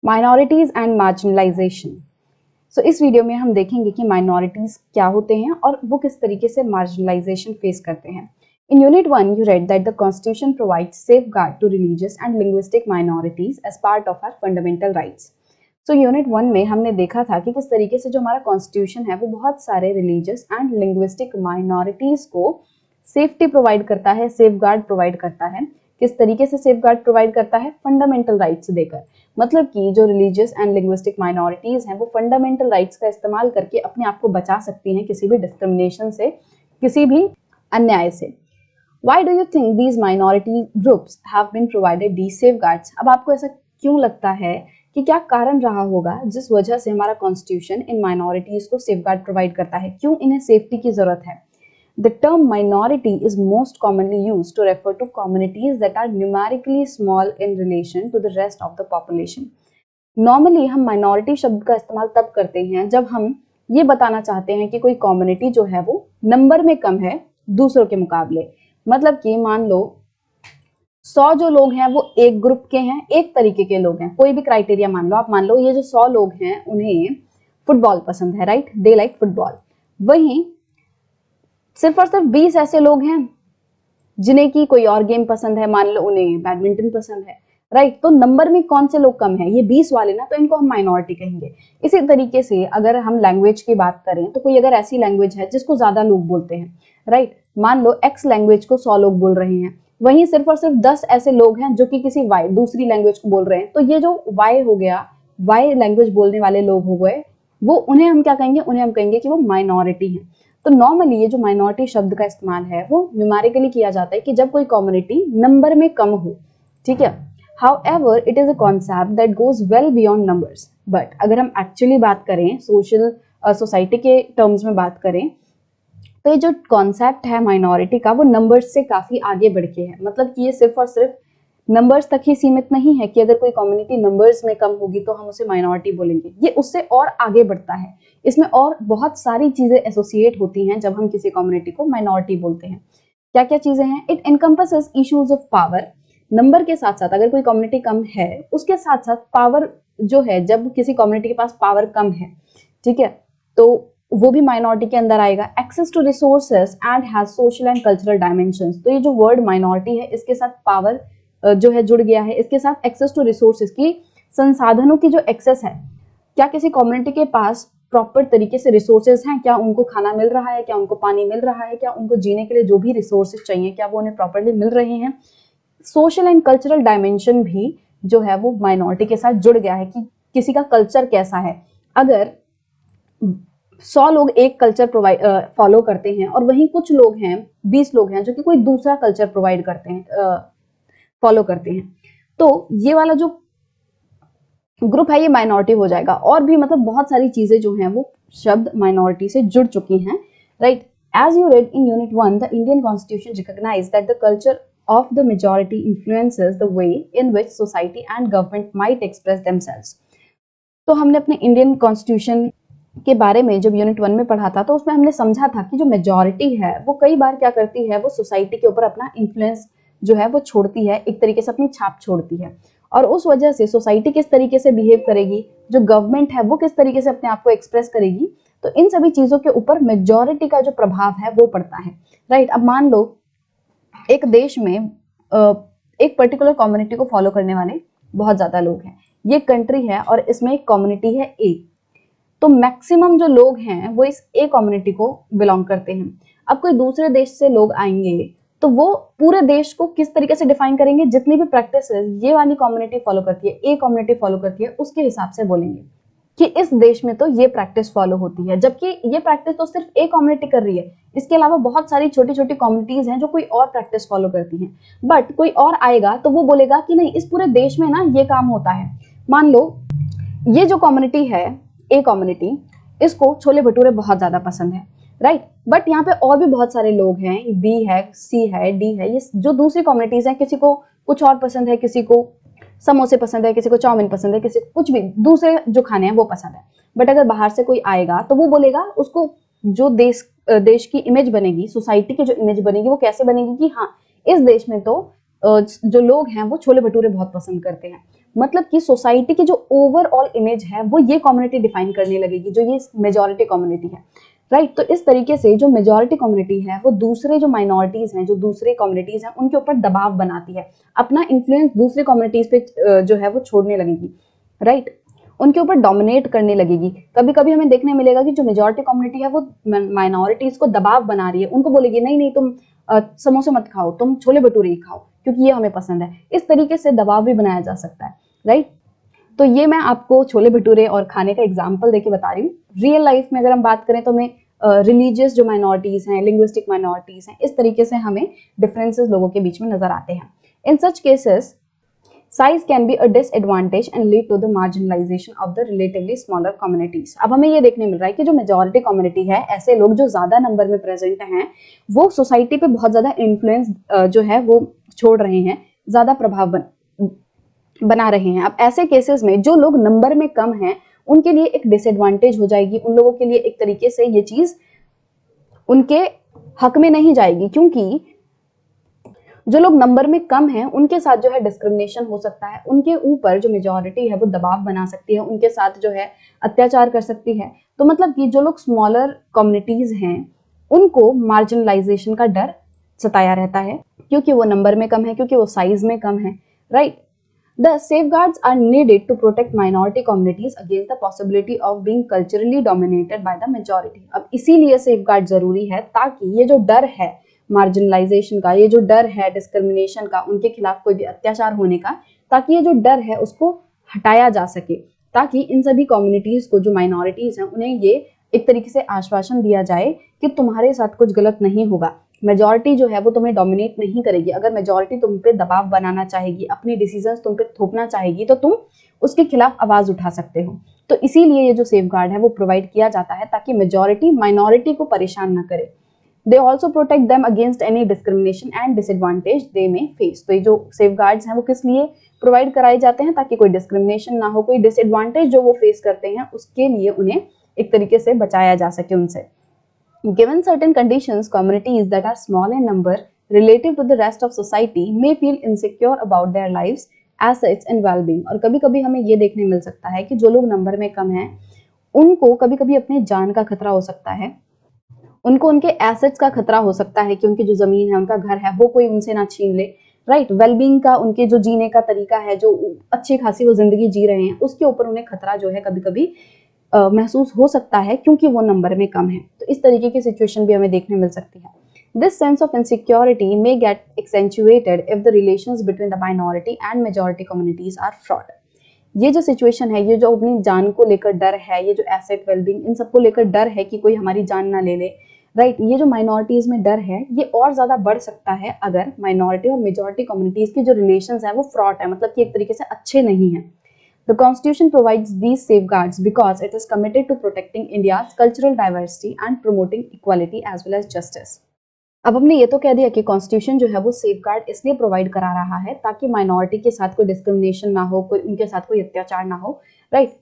Minorities and marginalisation. सो इस video में हम देखेंगे कि माइनॉरिटीज क्या होते हैं और वो किस तरीके से मार्जिनलाइजेशन फेस करते हैं। इन unit 1 you read that the constitution provides safeguard to religious and linguistic minorities as part of our fundamental rights. So unit 1 में हमने देखा था कि किस तरीके से जो हमारा कॉन्स्टिट्यूशन है वो बहुत सारे रिलीजियस एंड लिंग्विस्टिक माइनॉरिटीज को सेफ्टी प्रोवाइड करता है, सेफगार्ड प्रोवाइड करता है। किस तरीके से सेफगार्ड प्रोवाइड करता है? फंडामेंटल राइट्स देकर। मतलब कि जो रिलीजियस एंड लिंग्विस्टिक माइनॉरिटीज हैं वो फंडामेंटल राइट्स का इस्तेमाल करके अपने आप को बचा सकती हैं किसी भी डिस्क्रिमिनेशन से, किसी भी अन्याय से। Why do you think these minority groups have been provided these safeguards? अब आपको ऐसा क्यों लगता है कि क्या कारण रहा होगा जिस वजह से हमारा कॉन्स्टिट्यूशन इन माइनॉरिटीज को सेफगार्ड प्रोवाइड करता है? क्यों इन्हें सेफ्टी की जरूरत है? The term minority is most commonly used to refer to communities that are numerically small in relation to the rest of the population. Normally हम minority शब्द का इस्तेमाल तब करते हैं जब हम ये बताना चाहते हैं कि कोई कम्युनिटी जो है वो नंबर में कम है दूसरों के मुकाबले। मतलब कि मान लो 100 जो लोग हैं वो एक ग्रुप के हैं, एक तरीके के लोग हैं, कोई भी क्राइटेरिया मान लो, आप मान लो ये जो 100 लोग हैं उन्हें फुटबॉल पसंद है, राइट, दे लाइक फुटबॉल। वहीं सिर्फ और सिर्फ 20 ऐसे लोग हैं जिन्हें की कोई और गेम पसंद है, मान लो उन्हें बैडमिंटन पसंद है, राइट। तो नंबर में कौन से लोग कम हैं? ये 20 वाले ना, तो इनको हम माइनॉरिटी कहेंगे। इसी तरीके से अगर हम लैंग्वेज की बात करें तो कोई अगर ऐसी लैंग्वेज है जिसको ज्यादा लोग बोलते हैं, राइट, मान लो एक्स लैंग्वेज को 100 लोग बोल रहे हैं, वहीं सिर्फ और सिर्फ 10 ऐसे लोग हैं जो कि किसी वाई दूसरी लैंग्वेज को बोल रहे हैं, तो ये जो वाई हो गया, वाई लैंग्वेज बोलने वाले लोग हो गए, वो उन्हें हम क्या कहेंगे? उन्हें हम कहेंगे कि वो माइनॉरिटी है। तो नॉर्मली ये जो माइनॉरिटी शब्द का इस्तेमाल है वो न्यूमेरिकली किया जाता है कि जब कोई कम्युनिटी नंबर में कम हो, ठीक है। However, it is a concept that goes well beyond numbers. But अगर हम एक्चुअली बात करें, सोसाइटी के टर्म्स में बात करें, तो ये जो कॉन्सेप्ट है माइनॉरिटी का वो नंबर्स से काफी आगे बढ़ के है। मतलब कि ये सिर्फ और सिर्फ नंबर्स तक ही सीमित नहीं है कि अगर कोई कम्युनिटी नंबर्स में कम होगी तो हम उसे माइनॉरिटी बोलेंगे। ये उससे और आगे बढ़ता है। इसमें और बहुत सारी चीजें एसोसिएट होती हैं जब हम किसी कम्युनिटी को माइनॉरिटी बोलते हैं। क्या क्या चीजें हैं? It encompasses issues of power. Number के साथ साथ अगर कोई कम्युनिटी कम है, उसके साथ साथ पावर जो है, जब किसी कम्युनिटी के पास पावर कम है, ठीक है, तो वो भी माइनॉरिटी के अंदर आएगा। Access to resources and has social and cultural dimensions. तो ये जो वर्ड माइनॉरिटी है इसके साथ पावर जो है जुड़ गया है, इसके साथ एक्सेस टू रिसोर्सेज की, संसाधनों की जो एक्सेस है, क्या किसी कम्युनिटी के पास प्रॉपर तरीके से रिसोर्सेज हैं? क्या उनको खाना मिल रहा है? क्या उनको पानी मिल रहा है? क्या उनको जीने के लिए जो भी रिसोर्सेज चाहिए क्या वो उन्हें प्रॉपरली मिल रहे हैं? सोशल एंड कल्चरल डायमेंशन भी जो है वो माइनॉरिटी के साथ जुड़ गया है कि किसी का कल्चर कैसा है। अगर 100 लोग एक कल्चर फॉलो करते हैं और वहीं कुछ लोग हैं, 20 लोग हैं जो कि कोई दूसरा कल्चर प्रोवाइड करते हैं, फॉलो करते हैं, तो ये वाला जो ग्रुप है ये माइनॉरिटी हो जाएगा। और भी मतलब बहुत सारी चीजें जो हैं वो शब्द माइनॉरिटी से जुड़ चुकी हैं, right. As you read in unit 1, the Indian constitution recognise that the culture of the majority influences the way in which society and government might express themselves. तो हमने अपने इंडियन कॉन्स्टिट्यूशन के बारे में जब यूनिट 1 में पढ़ा था तो उसमें हमने समझा था कि जो मेजॉरिटी है वो कई बार क्या करती है, वो सोसाइटी के ऊपर अपना इन्फ्लुएंस जो है वो छोड़ती है, एक तरीके से अपनी छाप छोड़ती है। और उस वजह से सोसाइटी किस तरीके से बिहेव करेगी, जो गवर्नमेंट है वो किस तरीके से अपने आप को एक्सप्रेस करेगी, तो इन सभी चीजों के ऊपर मेजॉरिटी का जो प्रभाव है वो पड़ता है, राइट। अब मान लो एक देश में एक पर्टिकुलर कम्युनिटी को फॉलो करने वाले बहुत ज्यादा लोग हैं, ये कंट्री है और इसमें एक कम्युनिटी है ए, तो मैक्सिमम जो लोग हैं वो इस ए कम्युनिटी को बिलोंग करते हैं। अब कोई दूसरे देश से लोग आएंगे तो वो पूरे देश को किस तरीके से डिफाइन करेंगे? जितनी भी प्रैक्टिस ये वाली कम्युनिटी फॉलो करती है, ए कम्युनिटी फॉलो करती है, उसके हिसाब से बोलेंगे कि इस देश में तो ये प्रैक्टिस फॉलो होती है, जबकि ये प्रैक्टिस तो सिर्फ एक कम्युनिटी कर रही है। इसके अलावा बहुत सारी छोटी छोटी कम्युनिटीज हैं जो कोई और प्रैक्टिस फॉलो करती हैं, बट कोई और आएगा तो वो बोलेगा कि नहीं, इस पूरे देश में ना ये काम होता है। मान लो ये जो कम्युनिटी है, ए कम्युनिटी, इसको छोले भटूरे बहुत ज्यादा पसंद है, राइट, बट यहाँ पे और भी बहुत सारे लोग हैं, बी है, सी है, डी है, ये जो दूसरी कम्युनिटीज हैं, किसी को कुछ और पसंद है, किसी को समोसे पसंद है, किसी को चाउमीन पसंद है, किसी को कुछ भी दूसरे जो खाने हैं वो पसंद है। बट अगर बाहर से कोई आएगा तो वो बोलेगा, उसको जो देश की इमेज बनेगी, सोसाइटी की जो इमेज बनेगी वो कैसे बनेगी कि हाँ, इस देश में तो जो लोग हैं वो छोले भटूरे बहुत पसंद करते हैं। मतलब कि सोसाइटी की जो ओवरऑल इमेज है वो ये कम्युनिटी डिफाइन करने लगेगी, जो ये मेजॉरिटी कम्युनिटी है, राइट। तो इस तरीके से जो मेजॉरिटी कम्युनिटी है वो दूसरे जो माइनॉरिटीज हैं, जो दूसरे कम्युनिटीज हैं, उनके ऊपर दबाव बनाती है, अपना इन्फ्लुएंस दूसरे कम्युनिटीज पे जो है वो छोड़ने लगेगी, राइट। उनके ऊपर डोमिनेट करने लगेगी। कभी कभी हमें देखने मिलेगा कि जो मेजॉरिटी कम्युनिटी है वो माइनॉरिटीज को दबाव बना रही है, उनको बोलेगी नहीं नहीं तुम समोसे मत खाओ, तुम छोले भटूरे ही खाओ क्योंकि ये हमें पसंद है। इस तरीके से दबाव भी बनाया जा सकता है, राइट। तो ये मैं आपको छोले भटूरे और खाने का एग्जाम्पल देके बता रही हूँ। रियल लाइफ में अगर हम बात करें तो हमें रिलीजियस जो माइनॉरिटीज हैं, लिंग्विस्टिक माइनॉरिटीज हैं, इस तरीके से हमें डिफरेंसेस लोगों के बीच में नजर आते हैं। In such cases size can be a disadvantage and lead to the marginalization of the relatively smaller communities। अब हमें ये देखने मिल रहा है कि जो मेजॉरिटी कम्युनिटी है, ऐसे लोग जो ज्यादा नंबर में प्रेजेंट हैं, वो सोसाइटी पे बहुत ज्यादा इन्फ्लुएंस जो है वो छोड़ रहे हैं, ज्यादा प्रभाव बना रहे हैं। अब ऐसे केसेस में जो लोग नंबर में कम हैं उनके लिए एक डिसएडवांटेज हो जाएगी, उन लोगों के लिए एक तरीके से ये चीज उनके हक में नहीं जाएगी, क्योंकि जो लोग नंबर में कम हैं उनके साथ जो है डिस्क्रिमिनेशन हो सकता है, उनके ऊपर जो मेजॉरिटी है वो दबाव बना सकती है, उनके साथ जो है अत्याचार कर सकती है। तो मतलब कि जो लोग स्मॉलर कम्युनिटीज हैं उनको मार्जिनलाइजेशन का डर सताया रहता है, क्योंकि वो नंबर में कम है, क्योंकि वो साइज में कम है, right. The safeguards are needed to protect minority communities against the possibility of being culturally dominated by the majority। अब इसीलिए safeguard जरूरी है ताकि ये जो डर है मार्जिनलाइजेशन का, ये जो डर है डिस्क्रिमिनेशन का, उनके खिलाफ कोई भी अत्याचार होने का, ताकि ये जो डर है उसको हटाया जा सके, ताकि इन सभी कम्युनिटीज को, जो माइनॉरिटीज हैं, उन्हें ये एक तरीके से आश्वासन दिया जाए कि तुम्हारे साथ कुछ गलत नहीं होगा, मेजॉरिटी जो है वो तुम्हें डोमिनेट नहीं करेगी। अगर मेजॉरिटी तुम पे दबाव बनाना चाहेगी, अपनी डिसीजंस तुम पे थोपना चाहेगी, तो तुम उसके खिलाफ आवाज उठा सकते हो। तो इसीलिए ये जो सेफगार्ड है वो प्रोवाइड किया जाता है ताकि मेजॉरिटी माइनॉरिटी को परेशान ना करे। They also protect them against any discrimination and disadvantage they may face. तो ये जो सेफगार्ड्स हैं वो किस लिए प्रोवाइड कराए जाते हैं? ताकि कोई डिस्क्रिमिनेशन ना हो, कोई डिसएडवांटेज जो वो फेस करते हैं उसके लिए उन्हें एक तरीके से बचाया जा सके उनसे। Given certain conditions, communities that are small in number relative to the rest of society may feel insecure about their lives, assets and well-being। और कभी-कभी हमें ये देखने मिल सकता है कि जो लोग नंबर में कम हैं उनको कभी-कभी अपने जान का खतरा हो सकता है, उनको उनके एसेट्स का खतरा हो सकता है कि उनकी जो जमीन है, उनका घर है, वो कोई उनसे ना छीन ले, राइट। वेलबींग का, उनके जो जीने का तरीका है, जो अच्छी खासी वो जिंदगी जी रहे हैं, उसके ऊपर उन्हें खतरा जो है कभी-कभी महसूस हो सकता है क्योंकि वो नंबर में कम है। तो इस तरीके की सिचुएशन भी हमें देखने मिल सकती है। This sense of insecurity may get accentuated if the relations between the minority and majority communities are fraught। ये जो सिचुएशन है, ये जो अपनी जान को लेकर डर है, ये जो एसेट वेलबींग, इन सबको लेकर डर है कि कोई हमारी जान ना ले ले, राइट, ये जो माइनॉरिटीज में डर है ये और ज्यादा बढ़ सकता है अगर माइनॉरिटी और मेजॉरिटी कम्युनिटीज की जो रिलेशंस है वो फ्रॉड है, मतलब कि एक तरीके से अच्छे नहीं है। The Constitution provides these safeguards because it is committed to protecting India's cultural diversity and promoting equality as well as justice। अब हमने ये तो कह दिया कि कॉन्स्टिट्यूशन जो है वो सेफगार्ड इसलिए प्रोवाइड करा रहा है ताकि माइनॉरिटी के साथ कोई डिस्क्रिमिनेशन ना हो, कोई उनके साथ कोई अत्याचार ना हो, राइट,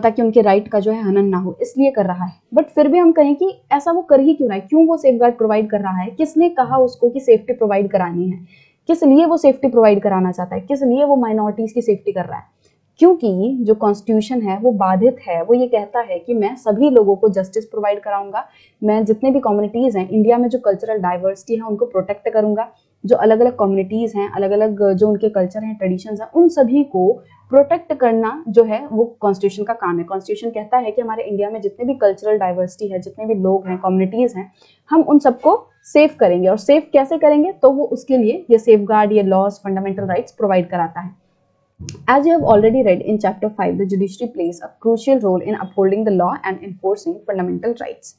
ताकि उनके राइट का जो है हनन ना हो, इसलिए कर रहा है। बट फिर भी हम कहें कि ऐसा वो कर ही क्यों रहा है, क्यों वो सेफगार्ड प्रोवाइड कर रहा है, किसने कहा उसको कि सेफ्टी प्रोवाइड करानी है, किस लिए वो सेफ्टी प्रोवाइड कराना चाहता है, किस लिए वो माइनॉरिटीज की सेफ्टी कर रहा है? क्योंकि जो कॉन्स्टिट्यूशन है वो बाधित है, वो ये कहता है कि मैं सभी लोगों को जस्टिस प्रोवाइड कराऊंगा, मैं जितने भी कम्युनिटीज हैं इंडिया में, जो कल्चरल डाइवर्सिटी है उनको प्रोटेक्ट करूंगा, जो अलग अलग कम्युनिटीज हैं, अलग अलग जो उनके कल्चर हैं, ट्रेडिशंस हैं, उन सभी को प्रोटेक्ट करना जो है वो कॉन्स्टिट्यूशन का काम है। कॉन्स्टिट्यूशन कहता है कि हमारे इंडिया में जितने भी कल्चरल डाइवर्सिटी है, जितने भी लोग हैं, कम्युनिटीज हैं, हम उन सबको सेफ करेंगे। और सेफ कैसे करेंगे? तो वो उसके लिए ये सेफगार्ड, ये लॉज, फंडामेंटल राइट्स प्रोवाइड कराता है। As you have already read in Chapter 5, the judiciary plays a crucial role in upholding the law and enforcing fundamental rights।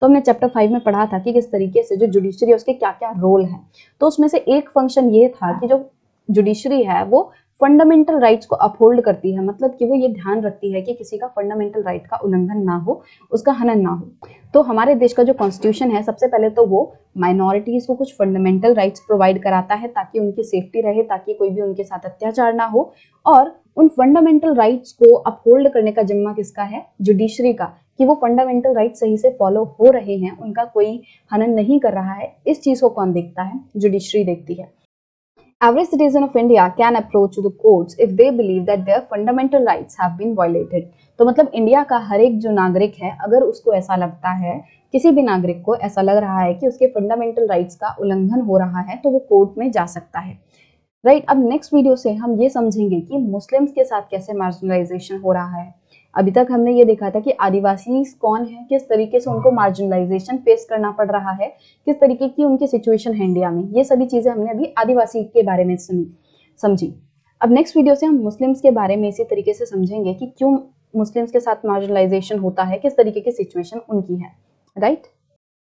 तो हमने चैप्टर 5 में पढ़ा था कि किस तरीके से जो जुडिशरी है उसके क्या क्या रोल हैं। तो उसमें से एक फंक्शन ये था कि जो जुडिशरी है वो फंडामेंटल राइट्स को अपहोल्ड करती है, मतलब कि वो ये ध्यान रखती है कि किसी का फंडामेंटल राइट का उल्लंघन ना हो, उसका हनन ना हो। तो हमारे देश का जो कॉन्स्टिट्यूशन है, सबसे पहले तो वो माइनॉरिटीज को कुछ फंडामेंटल राइट्स प्रोवाइड कराता है ताकि उनकी सेफ्टी रहे, ताकि कोई भी उनके साथ अत्याचार ना हो। और उन फंडामेंटल राइट्स को अपहोल्ड करने का जिम्मा किसका है? जुडिशरी का, कि वो फंडामेंटल राइट्स सही से फॉलो हो रहे हैं, उनका कोई हनन नहीं कर रहा है। इस चीज को कौन देखता है? जुडिशरी देखती है। Every citizen of India can approach the courts if they believe that their fundamental rights have been violated. तो मतलब इंडिया का हर एक जो नागरिक है, अगर उसको ऐसा लगता है, किसी भी नागरिक को ऐसा लग रहा है कि उसके फंडामेंटल राइट्स का उल्लंघन हो रहा है, तो वो कोर्ट में जा सकता है। राइट, अब नेक्स्ट वीडियो से हम ये समझेंगे कि मुस्लिम्स के साथ कैसे मार्जिनलाइजेशन हो रहा है। अभी तक हमने ये देखा था कि आदिवासी कौन है, किस तरीके से उनको मार्जिनलाइजेशन फेस करना पड़ रहा है, किस तरीके की उनकी सिचुएशन है इंडिया में। ये सभी चीजें हमने अभी आदिवासी के बारे में समझी। अब नेक्स्ट वीडियो से हम मुस्लिम्स के बारे में इसी तरीके से समझेंगे कि क्यों मुस्लिम्स के साथ मार्जिनलाइजेशन होता है, किस तरीके की सिचुएशन उनकी है। राइट।